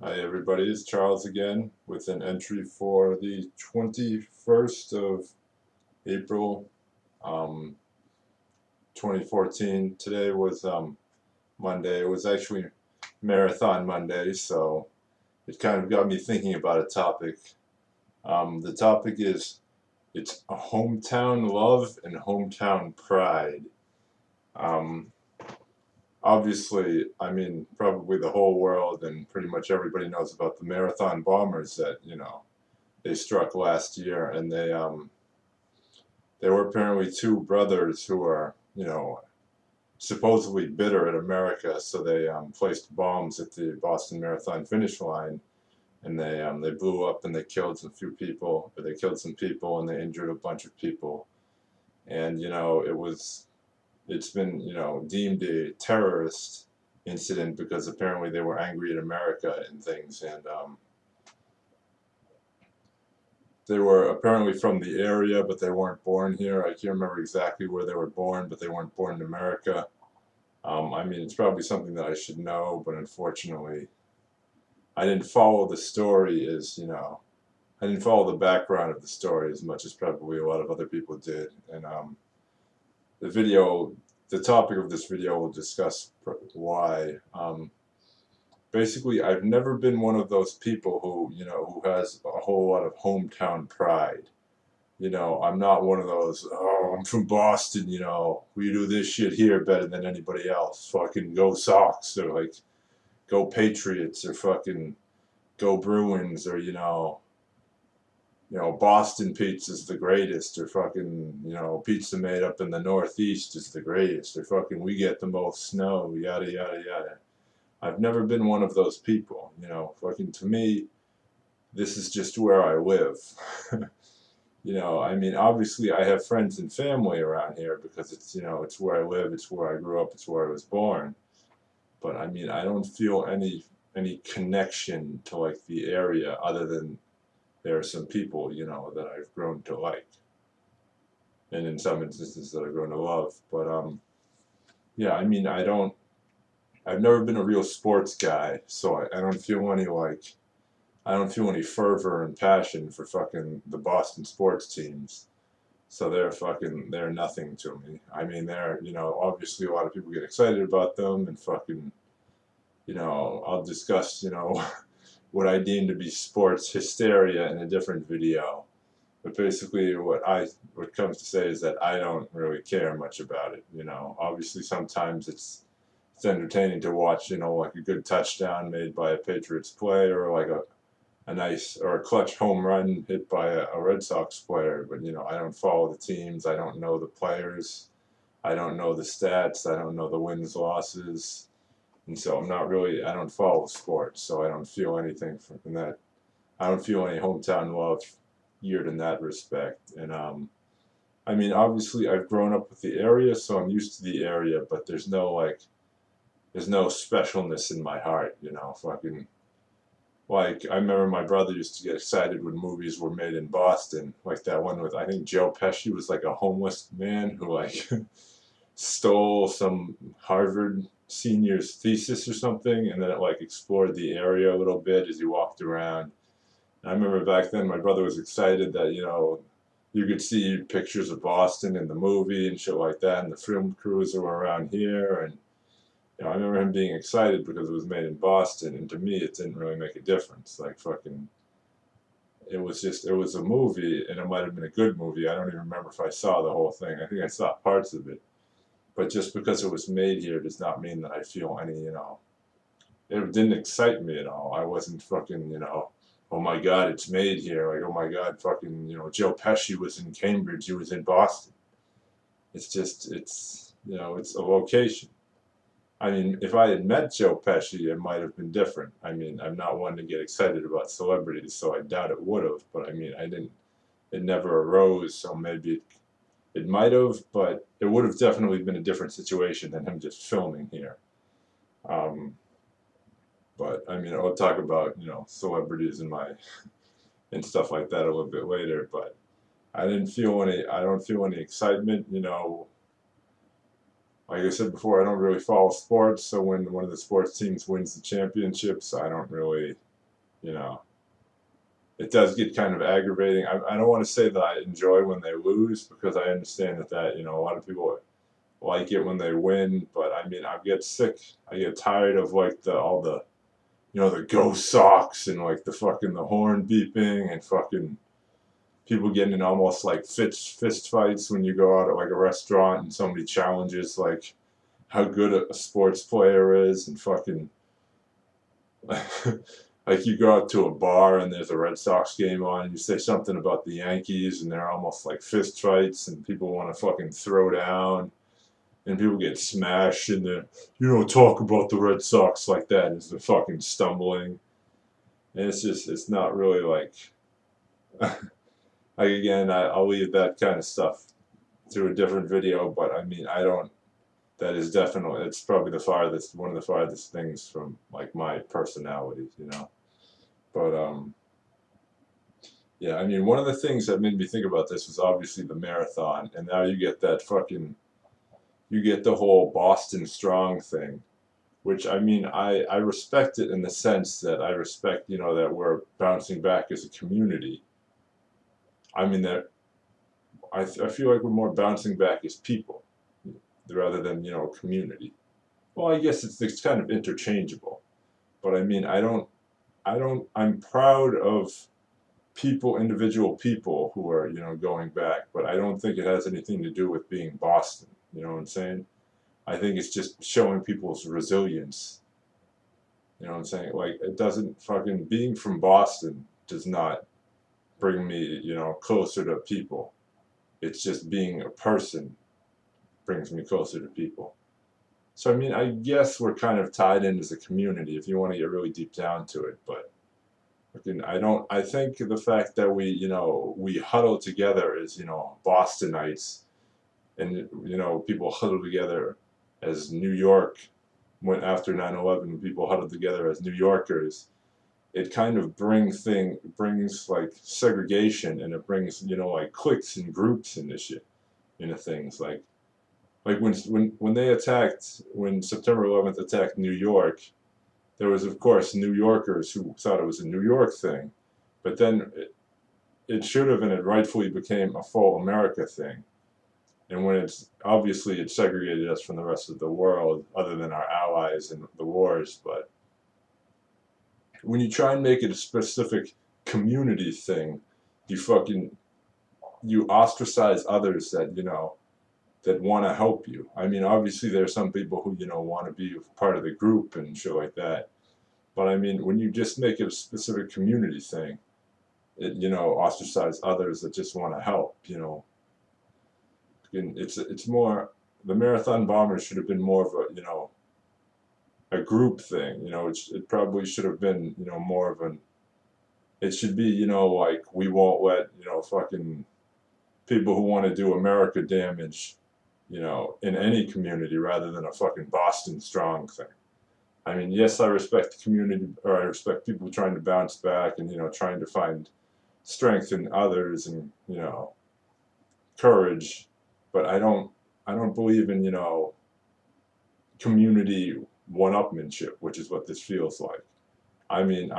Hi everybody, it's Charles again with an entry for the 21st of April, um, 2014. Today was Monday. It was actually Marathon Monday, so it kind of got me thinking about a topic. The topic is it's a hometown love and hometown pride. Um, Obviously, I mean, probably the whole world and pretty much everybody knows about the Marathon Bombers that, they struck last year, and they were apparently two brothers who are supposedly bitter at America, so they placed bombs at the Boston Marathon finish line, and they blew up and they killed some few people, or they killed some people and they injured a bunch of people, and it's been deemed a terrorist incident because apparently they were angry at America and things, and they were apparently from the area, but they weren't born here. I can't remember exactly where they were born, but they weren't born in America. I mean, it's probably something that I should know, but unfortunately, I didn't follow the story I didn't follow the background of the story as much as probably a lot of other people did. And the video, the topic of this video will discuss why. Basically, I've never been one of those people who has a whole lot of hometown pride. I'm not one of those, oh, I'm from Boston, we do this shit here better than anybody else. Fucking go Sox, or like, go Patriots, or fucking go Bruins, or, Boston pizza's the greatest, or fucking, pizza made up in the Northeast is the greatest, or fucking we get the most snow, yada, yada, yada. I've never been one of those people, fucking to me, this is just where I live. I mean, obviously I have friends and family around here because it's where I live, it's where I grew up, it's where I was born. But I mean, I don't feel any connection to like the area other than there are some people, that I've grown to like. And in some instances that I've grown to love. But yeah, I mean, I've never been a real sports guy, so I don't feel I don't feel any fervor and passion for fucking the Boston sports teams. So they're nothing to me. I mean, obviously a lot of people get excited about them and fucking, I'll discuss, what I deem to be sports hysteria in a different video. But basically what comes to say is that I don't really care much about it, Obviously sometimes it's entertaining to watch, like a good touchdown made by a Patriots player, or like a nice or a clutch home run hit by a Red Sox player. But I don't follow the teams. I don't know the players. I don't know the stats. I don't know the wins, losses, and so I don't follow sports. So I don't feel anything from that. I don't feel any hometown love geared in that respect. And I mean, obviously I've grown up with the area, so I'm used to the area. But there's no specialness in my heart. Fucking, like, I remember my brother used to get excited when movies were made in Boston, like that one with, I think Joe Pesci was like a homeless man who like stole some Harvard senior's thesis or something, and then it like explored the area a little bit as he walked around. And I remember back then my brother was excited that, you could see pictures of Boston in the movie and shit like that, and the film crews were around here, and I remember him being excited because it was made in Boston, and to me, it didn't really make a difference. Like, fucking, it was a movie, and it might have been a good movie. I don't even remember if I saw the whole thing. I think I saw parts of it. But just because it was made here does not mean that I feel any, it didn't excite me at all. I wasn't fucking, oh my God, it's made here. Like, oh my God, fucking, Joe Pesci was in Cambridge, he was in Boston. It's just, it's a location. I mean, if I had met Joe Pesci, it might have been different. I mean, I'm not one to get excited about celebrities, so I doubt it would have. But I mean, I didn't. It never arose, so maybe it might have, but it would have definitely been a different situation than him just filming here. Um, but I mean, I'll talk about celebrities and stuff like that a little bit later. But I didn't feel any. I don't feel any excitement. Like I said before, I don't really follow sports, so when one of the sports teams wins the championships, I don't really. you know. It does get kind of aggravating. I don't want to say that I enjoy when they lose because I understand that, you know, a lot of people like it when they win, but I mean, I get sick. I get tired of like all the, you know, the Go Sox and like the horn beeping and fucking people getting in almost like fist fights when you go out at like a restaurant and somebody challenges like how good a sports player is and fucking like you go out to a bar and there's a Red Sox game on and you say something about the Yankees and they're almost like fist fights and people want to fucking throw down and people get smashed and you don't talk about the Red Sox like that as they're fucking stumbling. And it's just, it's not really like, like again, I'll leave that kind of stuff to a different video, but I mean, I don't, that is definitely, it's probably the farthest, one of the farthest things from like my personality, you know. But yeah, I mean, one of the things that made me think about this was obviously the marathon, and now you get that fucking, you get the whole Boston Strong thing, which I mean, I respect it in the sense that I respect, you know, that we're bouncing back as a community. I mean, that I feel like we're more bouncing back as people rather than, you know, community. Well, I guess it's kind of interchangeable, but I mean, I'm proud of people, individual people who are, you know, going back, but I don't think it has anything to do with being Boston. You know what I'm saying? I think it's just showing people's resilience. You know what I'm saying? Like, it doesn't fucking, being from Boston does not bring me, you know, closer to people. It's just being a person brings me closer to people. So, I mean, I guess we're kind of tied in as a community if you want to get really deep down to it, but I think the fact that we, you know, we huddle together as, you know, Bostonites and, you know, people huddle together as New York went after 9/11, people huddled together as New Yorkers. It kind of brings like segregation and it brings, you know, like cliques and groups and this shit into things like when they attacked, when September 11th attacked New York, there was, of course, New Yorkers who thought it was a New York thing, but then it should have and it rightfully became a full America thing. And when it's obviously it segregated us from the rest of the world, other than our allies in the wars. But when you try and make it a specific community thing, you ostracize others that, you know, that want to help you. I mean, obviously there are some people who, you know, want to be part of the group and shit like that. But I mean, when you just make it a specific community thing, it, you know, ostracize others that just want to help, you know. And it's more, the marathon bombers should have been more of a, you know, a group thing, you know. It probably should have been, you know, more of an, it should be, you know, like we won't let, you know, fucking people who want to do America damage, you know, in any community rather than a fucking Boston Strong thing. I mean, yes, I respect the community, or I respect people trying to bounce back and, you know, trying to find strength in others and, you know, courage, but I don't believe in, you know, community one-upmanship, which is what this feels like. I mean,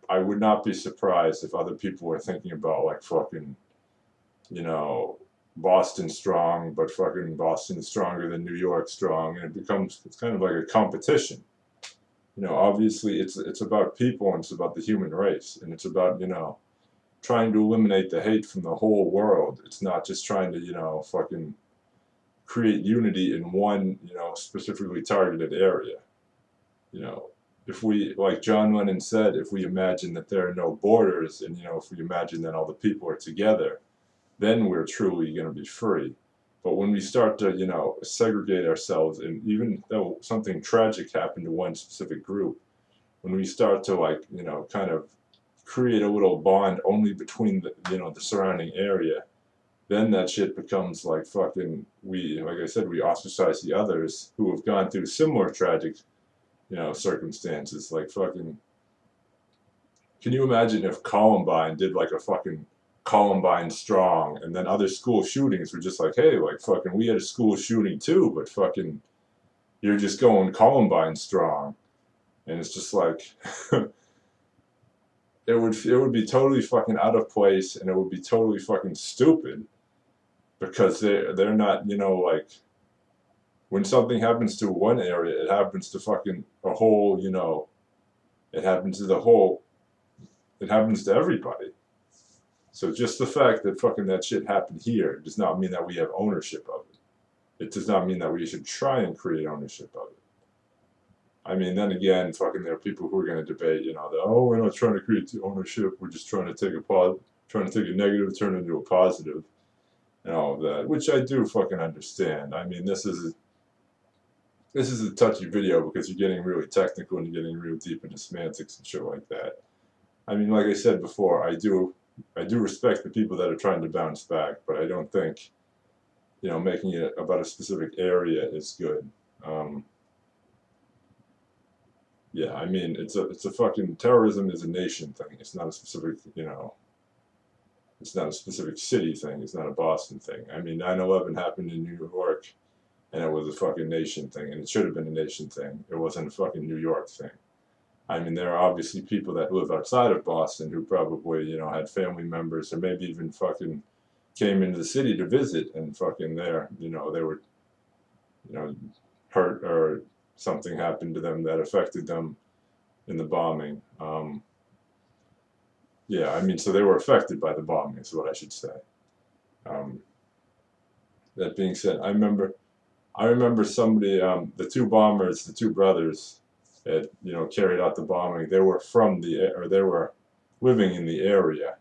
I would not be surprised if other people were thinking about like fucking, you know, Boston Strong, but fucking Boston is stronger than New York Strong, and it's kind of like a competition. You know, obviously it's about people and it's about the human race and it's about, you know, trying to eliminate the hate from the whole world. It's not just trying to, you know, fucking create unity in one, you know, specifically targeted area. You know, if we, like John Lennon said, if we imagine that there are no borders and, you know, if we imagine that all the people are together, then we're truly going to be free. But when we start to, you know, segregate ourselves, and even though something tragic happened to one specific group, when we start to like, you know, kind of create a little bond only between the, you know, the surrounding area, then that shit becomes like fucking, we, like I said, we ostracize the others who have gone through similar tragic, you know, circumstances. Like fucking, can you imagine if Columbine did like a fucking Columbine Strong, and then other school shootings were just like, hey, like fucking, we had a school shooting too, but fucking, you're just going Columbine Strong, and it's just like, it would be totally fucking out of place, and it would be totally fucking stupid, because they're not, like, when something happens to one area, it happens to fucking a whole, it happens to the whole, it happens to everybody. So just the fact that fucking that shit happened here does not mean that we have ownership of it. It does not mean that we should try and create ownership of it. I mean, then again, fucking there are people who are going to debate, that, oh, we're not trying to create ownership, we're just trying to take a negative, turn it into a positive, and all of that, which I do fucking understand. I mean, this is a touchy video because you're getting really technical and you're getting real deep into semantics and shit like that. I mean, like I said before, I do respect the people that are trying to bounce back, but I don't think, making it about a specific area is good. Yeah, I mean, it's a fucking, terrorism is a nation thing. It's not a specific, it's not a specific city thing. It's not a Boston thing. I mean, 9/11 happened in New York, and it was a fucking nation thing, and it should have been a nation thing. It wasn't a fucking New York thing. I mean, there are obviously people that live outside of Boston who probably, had family members, or maybe even fucking came into the city to visit, and fucking there, they were, hurt, or something happened to them that affected them in the bombing. Yeah, I mean, so they were affected by the bombing, is what I should say. That being said, I remember somebody, the two bombers, the two brothers that, carried out the bombing, they were they were living in the area.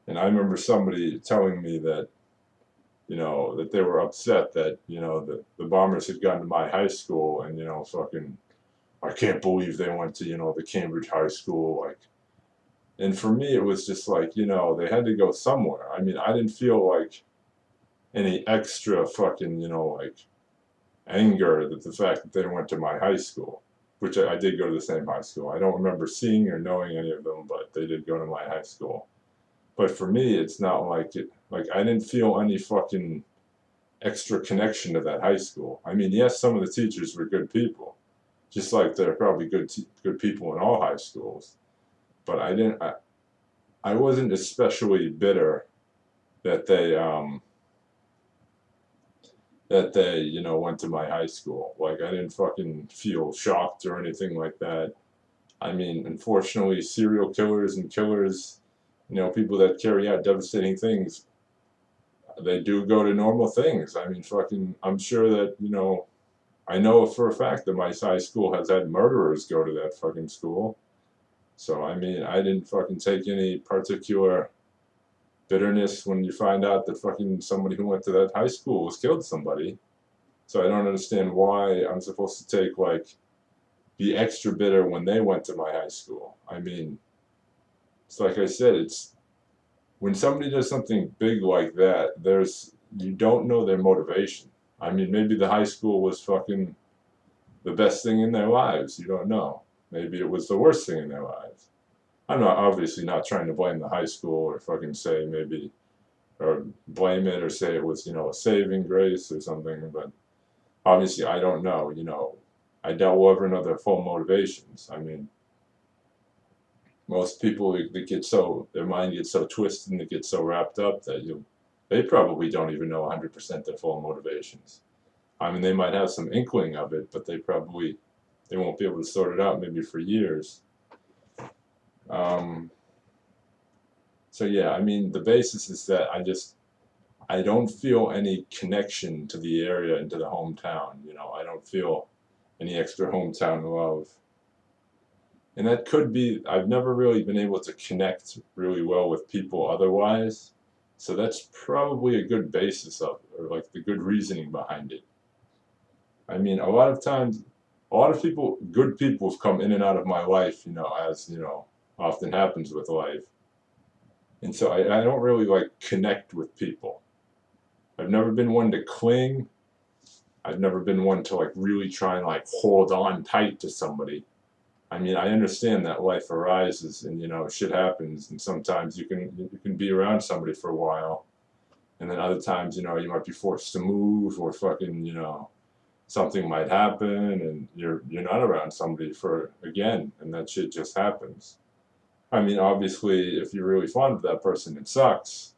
And I remember somebody telling me that, that they were upset that, the bombers had gone to my high school, and, fucking, I can't believe they went to, the Cambridge High School, like, and for me it was just like, they had to go somewhere. I mean, I didn't feel like any extra fucking, like, anger that the fact that they went to my high school, which I did go to the same high school. I don't remember seeing or knowing any of them, but they did go to my high school. But for me, it's not like I didn't feel any fucking extra connection to that high school. I mean, yes, some of the teachers were good people, just like they're probably good people in all high schools. But I wasn't especially bitter that they went to my high school. Like, I didn't fucking feel shocked or anything like that. I mean, unfortunately, serial killers and killers, people that carry out devastating things, they do go to normal things. I mean, fucking, I'm sure that, I know for a fact that my high school has had murderers go to that fucking school. So, I mean, I didn't fucking take any particular bitterness when you find out that fucking somebody who went to that high school has killed somebody. So I don't understand why I'm supposed to take, like, be extra bitter when they went to my high school. I mean, it's like I said, it's when somebody does something big like that, you don't know their motivation. I mean, maybe the high school was fucking the best thing in their lives. You don't know. Maybe it was the worst thing in their lives. I'm obviously not trying to blame the high school, or fucking say maybe, or blame it, or say it was, a saving grace or something, but obviously I don't know, I will ever know their full motivations. I mean, most people, their mind gets so twisted and they get so wrapped up that they probably don't even know 100% their full motivations. I mean, they might have some inkling of it, but they won't be able to sort it out maybe for years. So yeah, I mean, the basis is that I don't feel any connection to the area and to the hometown. I don't feel any extra hometown love. And that could be, I've never really been able to connect really well with people otherwise. So that's probably a good basis of it, or like the good reasoning behind it. I mean, a lot of times, a lot of people, good people, have come in and out of my life, as, often happens with life. And so I don't really, like, connect with people. I've never been one to cling. I've never been one to, like, really try and, like, hold on tight to somebody. I mean, I understand that life arises and, shit happens, and sometimes you can be around somebody for a while, and then other times, you might be forced to move, or fucking, something might happen, and you're not around somebody for, again, and that shit just happens. I mean, obviously, if you're really fond of that person, it sucks.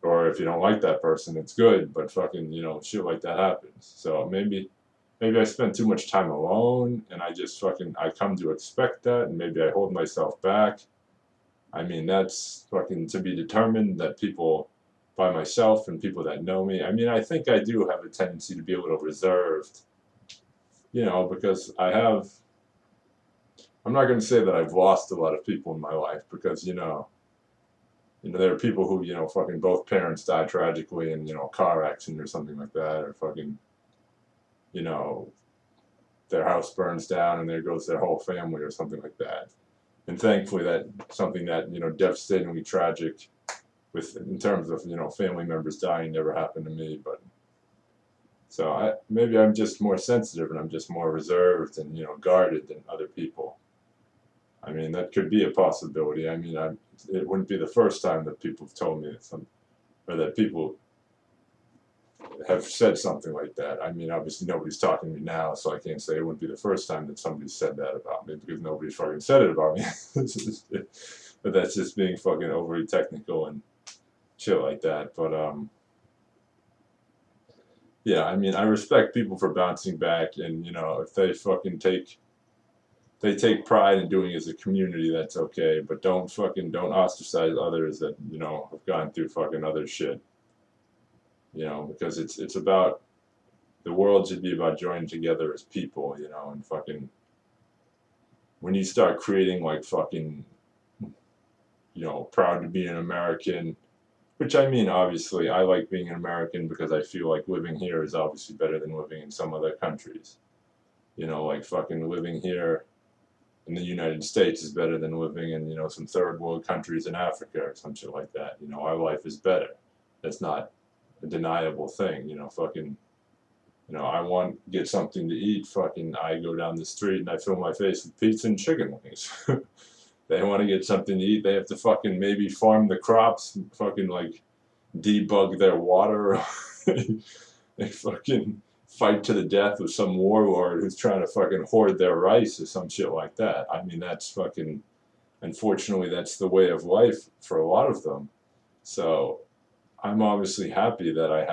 Or if you don't like that person, it's good. But fucking, shit like that happens. So maybe I spend too much time alone, and I just fucking I come to expect that, and maybe I hold myself back. I mean, that's fucking to be determined. That people by myself and people that know me. I mean, I think I do have a tendency to be a little reserved, because I'm not going to say that I've lost a lot of people in my life because, there are people who, fucking both parents die tragically in, car accident or something like that, or fucking, you know, their house burns down and there goes their whole family or something like that. And thankfully, that something that, devastatingly tragic with in terms of, family members dying never happened to me. But so maybe I'm just more sensitive and I'm just more reserved and, guarded than other people. I mean, that could be a possibility. I mean, it wouldn't be the first time that people have told me or that people have said something like that. I mean, obviously nobody's talking to me now, so I can't say it wouldn't be the first time that somebody said that about me because nobody's fucking said it about me. But that's just being fucking overly technical and shit like that. But yeah, I mean, I respect people for bouncing back, and if they take pride in doing it as a community, that's okay. But don't ostracize others that have gone through fucking other shit. Because it's about the world should be about joining together as people. And fucking when you start creating like fucking proud to be an American, which I mean obviously I like being an American because I feel like living here is obviously better than living in some other countries. Like fucking living here in the United States is better than living in, some third world countries in Africa or some shit like that. Our life is better. That's not a deniable thing. Fucking, I want to get something to eat. Fucking, I go down the street and I fill my face with pizza and chicken wings. They want to get something to eat. They have to fucking maybe farm the crops, fucking like debug their water. They fucking fight to the death with some warlord who's trying to fucking hoard their rice or some shit like that. I mean, that's fucking, unfortunately, that's the way of life for a lot of them. So I'm obviously happy that I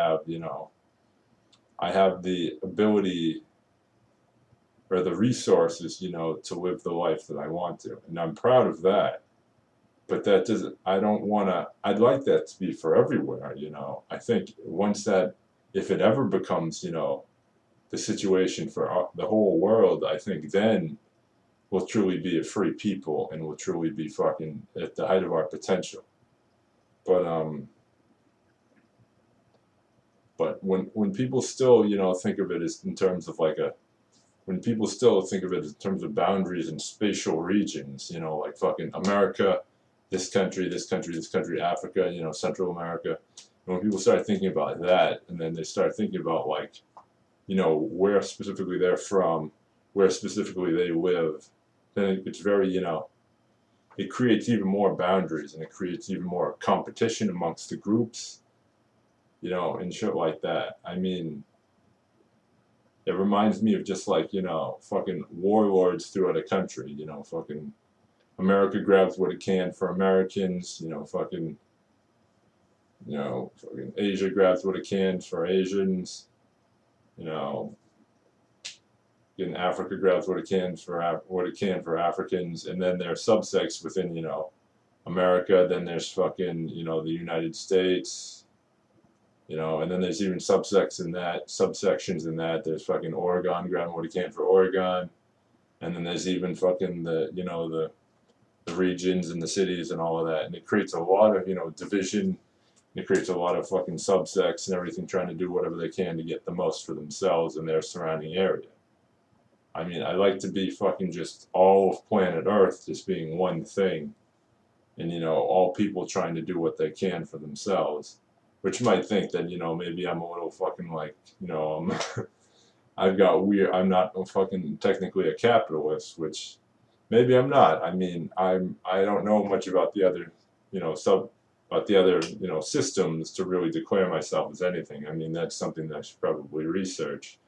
have the ability or the resources, to live the life that I want to. And I'm proud of that. But that doesn't, I don't want to, I'd like that to be for everywhere, I think once that, if it ever becomes, the situation for the whole world, I think then we'll truly be a free people and we'll truly be fucking at the height of our potential. But when people still, think of it as in terms of like when people still think of it in terms of boundaries and spatial regions, like fucking America, this country, this country, this country, Africa, Central America. And when people start thinking about that, and then they start thinking about like, where specifically they're from, where specifically they live, then it's very, it creates even more boundaries and it creates even more competition amongst the groups, and shit like that. I mean, it reminds me of just like, fucking warlords throughout a country, fucking America grabs what it can for Americans, fucking Asia grabs what it can for Asians, in Africa grabs what it can for Africans, and then there are subsects within America. Then there's fucking the United States, and then there's even subsections in that. There's fucking Oregon grabbing what it can for Oregon, and then there's even fucking the regions and the cities and all of that, and it creates a lot of division. It creates a lot of fucking subsects and everything trying to do whatever they can to get the most for themselves and their surrounding area. I mean, I like to be fucking just all of planet Earth just being one thing, and all people trying to do what they can for themselves. Which you might think that maybe I'm a little fucking like I've got weird. I'm not fucking technically a capitalist, which maybe I'm not. I mean, I don't know much about the other systems to really declare myself as anything. I mean, that's something that I should probably research.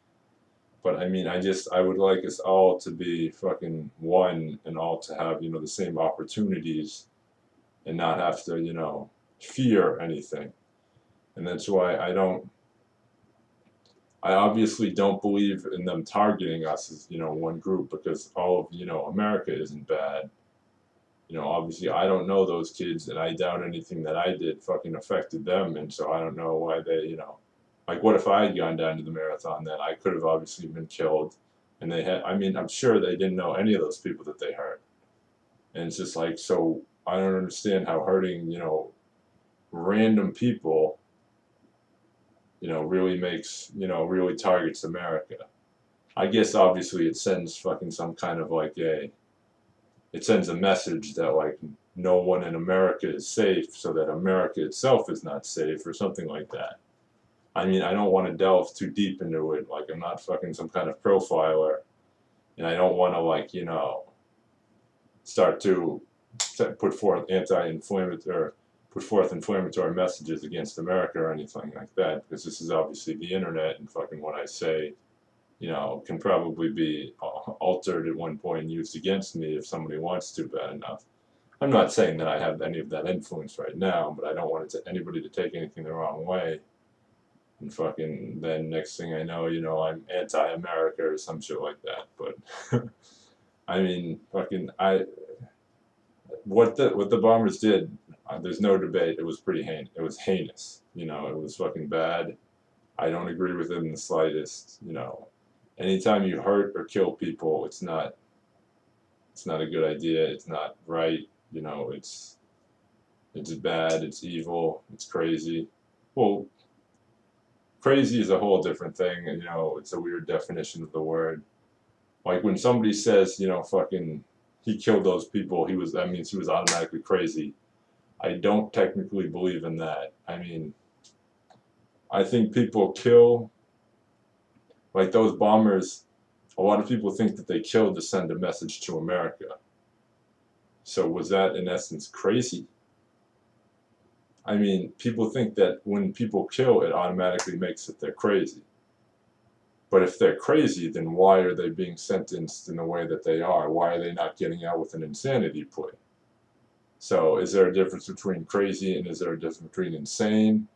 But I mean, I would like us all to be fucking one and all to have, the same opportunities and not have to, fear anything. And that's why I obviously don't believe in them targeting us as, one group because all of, America isn't bad. Obviously I don't know those kids and I doubt anything that I did fucking affected them. And so I don't know why they, like what if I had gone down to the marathon then? I could have obviously been killed. And they had, I mean, I'm sure they didn't know any of those people that they hurt. And it's just like, so I don't understand how hurting, random people, really makes, really targets America. I guess obviously it sends fucking some kind of like it sends a message that like no one in America is safe, so that America itself is not safe or something like that. I mean, I don't want to delve too deep into it. Like I'm not fucking some kind of profiler, and I don't want to like start to put forth anti-inflammatory put forth inflammatory messages against America or anything like that, because this is obviously the internet, and fucking what I say, can probably be altered at one point and used against me if somebody wants to bad enough. I'm not saying that I have any of that influence right now, but I don't want anybody to take anything the wrong way. And fucking then next thing I know, I'm anti-America or some shit like that. But I mean, fucking what the bombers did, there's no debate. It was pretty it was heinous. It was fucking bad. I don't agree with it in the slightest. Anytime you hurt or kill people, it's not a good idea. It's not right. It's bad. It's evil. It's crazy. Well, crazy is a whole different thing. And, it's a weird definition of the word. Like when somebody says, fucking, he killed those people, that means he was automatically crazy. I don't technically believe in that. I mean, I think people kill, like those bombers, a lot of people think that they killed to send a message to America. So was that in essence crazy? I mean, people think that when people kill, it automatically makes it they're crazy. But if they're crazy, then why are they being sentenced in the way that they are? Why are they not getting out with an insanity plea? So is there a difference between crazy and is there a difference between insane?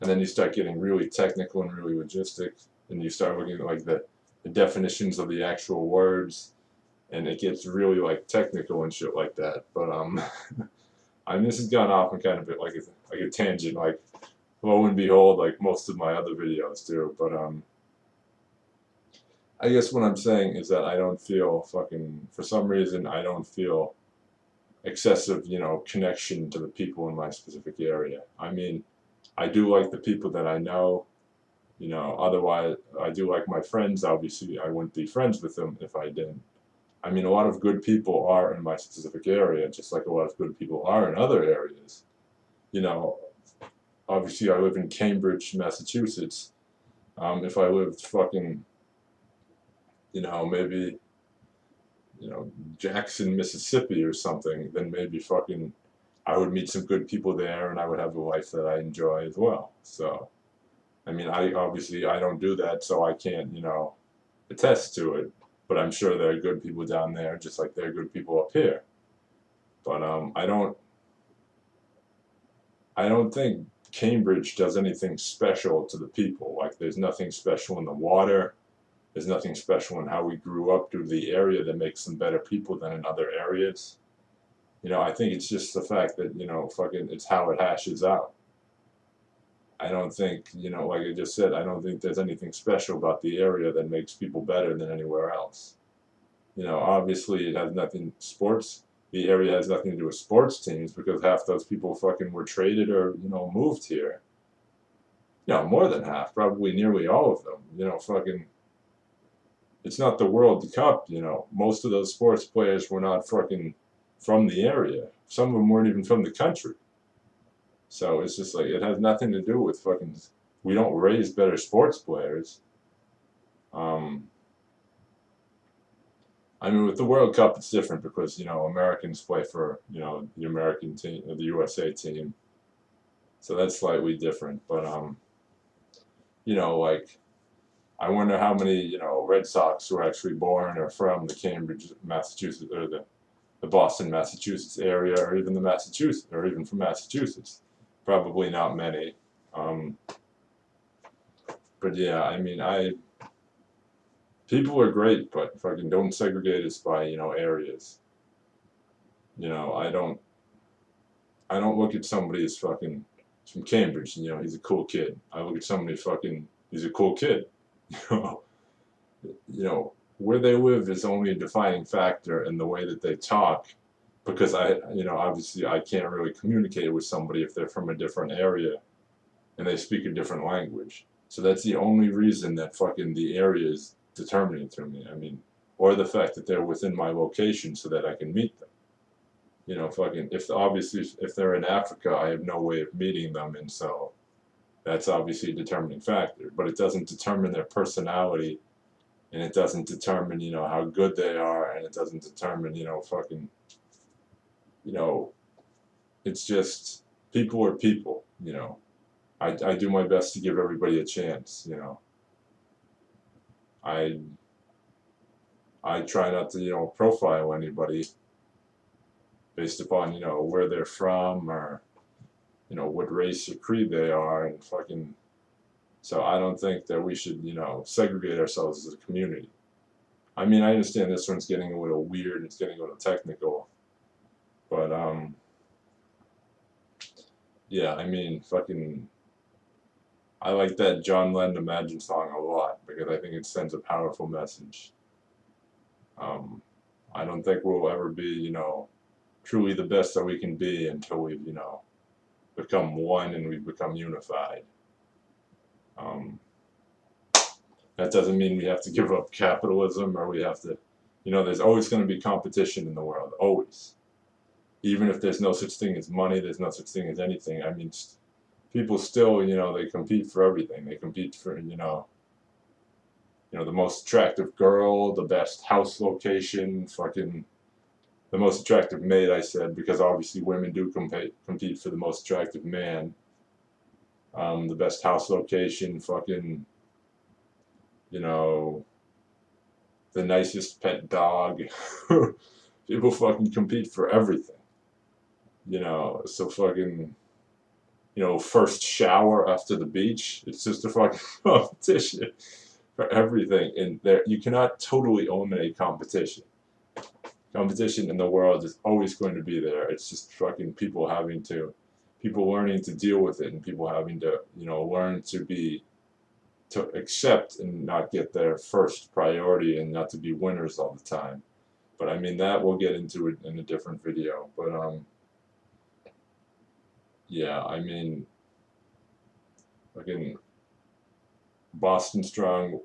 And then you start getting really technical and really logistic, and you start looking at like the definitions of the actual words, and it gets really like technical and shit like that. But I mean, this has gone off on kind of like a tangent, like lo and behold, like most of my other videos do. But I guess what I'm saying is that I don't feel fucking, for some reason, I don't feel excessive, connection to the people in my specific area. I mean, I do like the people that I know, otherwise, I do like my friends. Obviously, I wouldn't be friends with them if I didn't. I mean, a lot of good people are in my specific area, just like a lot of good people are in other areas. You know, Obviously, I live in Cambridge, Massachusetts. If I lived fucking, maybe, Jackson, Mississippi or something, then maybe fucking I would meet some good people there and I would have a life that I enjoy as well. So, I mean, I don't do that, so I can't, attest to it. But I'm sure there are good people down there, just like there are good people up here. But I don't think Cambridge does anything special to the people. Like, there's nothing special in the water. There's nothing special in how we grew up due to the area that makes them better people than in other areas. I think it's just the fact that, fucking, it's how it hashes out. I don't think, like I just said, I don't think there's anything special about the area that makes people better than anywhere else. Obviously it has nothing, the area has nothing to do with sports teams because half those people fucking were traded or, moved here. More than half, probably nearly all of them, fucking, it's not the World Cup, most of those sports players were not fucking from the area. Some of them weren't even from the country. So it's just like, it has nothing to do with fucking, we don't raise better sports players. I mean, with the World Cup, it's different because, Americans play for, the American team, the USA team. So that's slightly different. But, like, I wonder how many, you know, Red Sox were actually born or from the Cambridge, Massachusetts, or the Boston, Massachusetts area, or even the Massachusetts, or even from Massachusetts. Probably not many. Um, but yeah, I mean, people are great, but fucking don't segregate us by, you know, areas. You know, I don't look at somebody as fucking from Cambridge, you know, he's a cool kid. I look at somebody fucking, he's a cool kid. You know, where they live is only a defining factor in the way that they talk, because you know, obviously I can't really communicate with somebody if they're from a different area and they speak a different language. So that's the only reason that fucking the area is determining to me. I mean, or the fact that they're within my location so that I can meet them. You know, fucking, if obviously if they're in Africa, I have no way of meeting them, and so that's obviously a determining factor. But it doesn't determine their personality, and it doesn't determine, you know, how good they are, and it doesn't determine, you know, fucking, you know, it's just people are people, you know. I do my best to give everybody a chance, you know. I I try not to, you know, profile anybody based upon, you know, where they're from or, you know, what race or creed they are, and fucking, so I don't think that we should, you know, segregate ourselves as a community. I mean, I understand this one's getting a little weird, it's getting a little technical, but yeah, I mean, fucking, I like that John Lennon Imagine song a lot because I think it sends a powerful message. Um, I don't think we'll ever be, you know, truly the best that we can be until we've, you know, become one and we've become unified. Um, that doesn't mean we have to give up capitalism or we have to, you know, there's always going to be competition in the world, always. Even if there's no such thing as money, there's no such thing as anything. I mean, people still, you know, they compete for everything. They compete for, you know, the most attractive girl, the best house location, fucking the most attractive maid, I said, because obviously women do compete for the most attractive man. The best house location, fucking, you know, the nicest pet dog. People fucking compete for everything. You know, so fucking, you know, first shower after the beach. It's just a fucking competition for everything. And there, you cannot totally eliminate competition. Competition in the world is always going to be there. It's just fucking people learning to deal with it, and people having to, you know, learn to accept and not get their first priority and not to be winners all the time. But I mean, that we'll get into it in a different video. But yeah, I mean, fucking Boston Strong.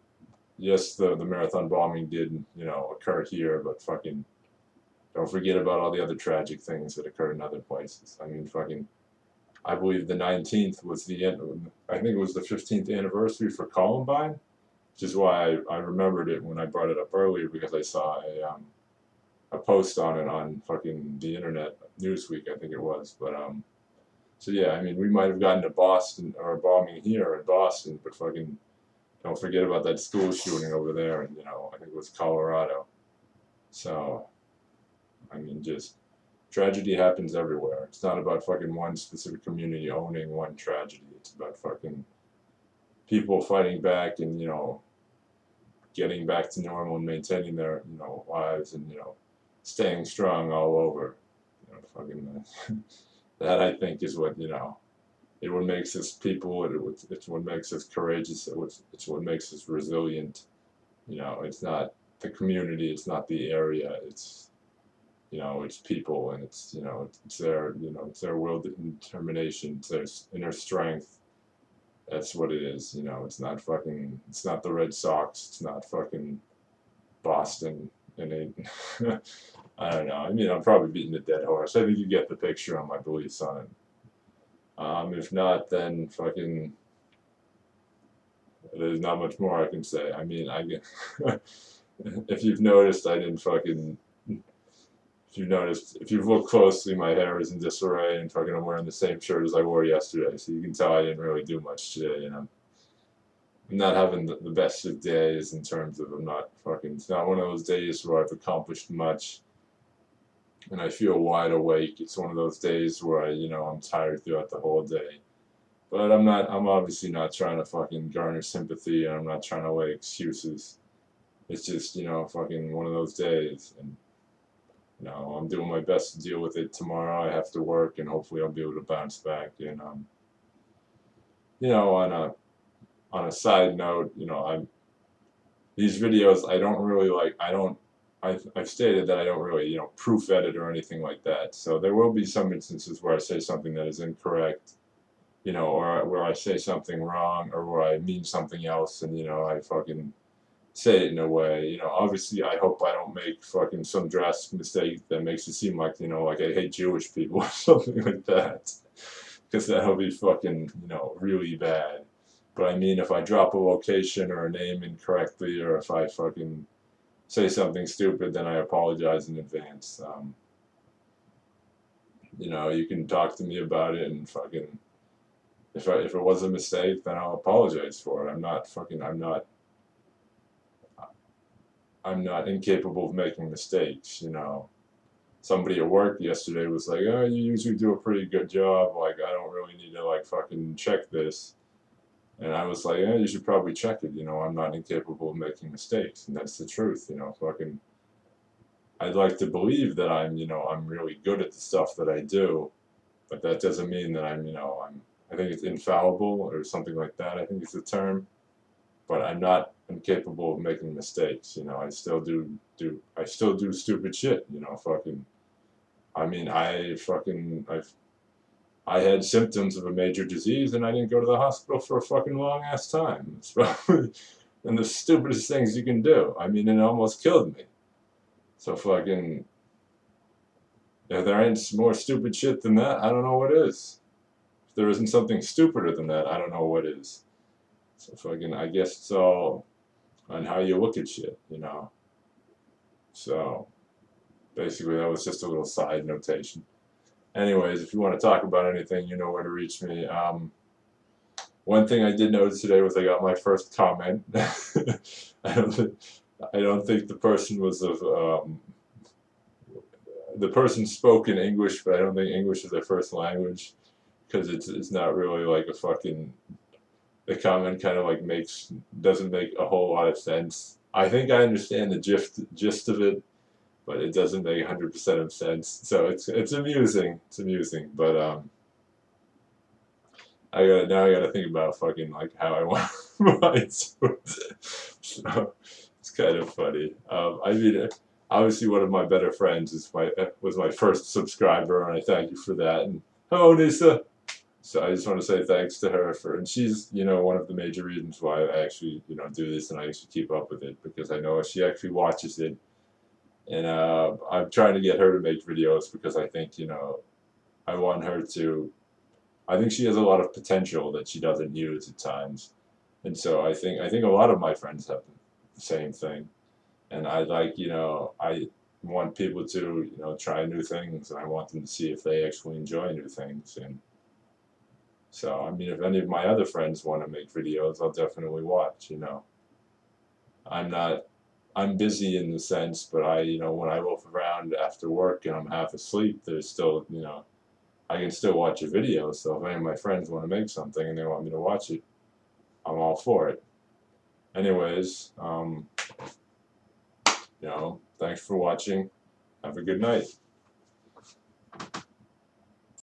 Yes, the marathon bombing did, you know, occur here, but fucking don't forget about all the other tragic things that occurred in other places. I mean, fucking, I believe the 19th was the end. I think it was the 15th anniversary for Columbine, which is why I remembered it when I brought it up earlier, because I saw a post on it on fucking the internet, Newsweek, I think it was. But so yeah, I mean, we might have gotten to Boston or a bombing here in Boston, but fucking don't forget about that school shooting over there, and you know, I think it was Colorado. So I mean, just tragedy happens everywhere. It's not about fucking one specific community owning one tragedy. It's about fucking people fighting back and, you know, getting back to normal and maintaining their, you know, lives and, you know, staying strong all over. You know, fucking that I think is what, you know, it what makes us people. It's what makes us courageous. It's what makes us resilient. You know, it's not the community. It's not the area. It's, you know, it's people, and it's, you know, it's their, you know, it's their will and determination, it's their inner strength. That's what it is, you know. It's not fucking, it's not the Red Sox, it's not fucking Boston, and it, I don't know. I mean, I'm probably beating a dead horse. I think you get the picture on my beliefs on it. If not, then fucking, there's not much more I can say. I mean, I get, if you've noticed, I didn't fucking, if you noticed, if you've looked closely, my hair is in disarray, and fucking I'm wearing the same shirt as I wore yesterday, so you can tell I didn't really do much today, you know. I'm not having the best of days in terms of I'm not fucking. It's not one of those days where I've accomplished much and I feel wide awake. It's one of those days where I'm tired throughout the whole day. But I'm not. I'm obviously not trying to fucking garner sympathy, and I'm not trying to lay excuses. It's just fucking one of those days, and I'm doing my best to deal with it. Tomorrow I have to work, and hopefully I'll be able to bounce back. And on a side note, I'm these videos I don't really like. I don't. I've stated that I don't really proof edit or anything like that. So there will be some instances where I say something that is incorrect, or where I say something wrong, or where I mean something else, and I fucking say it in a way. Obviously I hope I don't make fucking some drastic mistake that makes it seem like like I hate Jewish people or something like that, because that'll be fucking really bad. But I mean, if I drop a location or a name incorrectly, or if I fucking say something stupid, then I apologize in advance. You can talk to me about it, and fucking if it was a mistake, then I'll apologize for it. I'm not incapable of making mistakes. Somebody at work yesterday was like, "Oh, you usually do a pretty good job. Like, I don't really need to like fucking check this." And I was like, "Yeah, you should probably check it. I'm not incapable of making mistakes, and that's the truth. Fucking." I'd like to believe that I'm really good at the stuff that I do, but that doesn't mean that I think it's infallible or something like that. I think it's a term, but I'm not incapable of making mistakes. I still do stupid shit. Fucking. I mean, I had symptoms of a major disease and I didn't go to the hospital for a fucking long ass time. It's probably and the stupidest things you can do. I mean, it almost killed me. So fucking, if there ain't more stupid shit than that, I don't know what is. If there isn't something stupider than that, I don't know what is. So fucking, I guess it's all on how you look at shit. So basically, that was just a little side notation. Anyways, if you want to talk about anything, you know where to reach me. One thing I did notice today was I got my first comment. I don't think the person was the person spoke in English, but I don't think English is their first language, because it's not really like a fucking. The comment kind of like doesn't make a whole lot of sense. I think I understand the gist of it, but it doesn't make 100% of sense. So it's amusing. It's amusing, but I gotta think about fucking like how I want mine. So it's kind of funny. I mean, obviously one of my better friends was my first subscriber, and I thank you for that. And hello, Nisa. So I just want to say thanks to her and she's one of the major reasons why I actually do this and I actually keep up with it, because I know she actually watches it, and I'm trying to get her to make videos because I think I want her to. I think she has a lot of potential that she doesn't use at times, and so I think a lot of my friends have the same thing, and I want people to try new things, and I want them to see if they actually enjoy new things. And so I mean, if any of my other friends want to make videos, I'll definitely watch. I'm not. I'm busy in the sense, but when I loaf around after work and I'm half asleep, there's still, I can still watch a video. So if any of my friends want to make something and they want me to watch it, I'm all for it. Anyways, thanks for watching. Have a good night.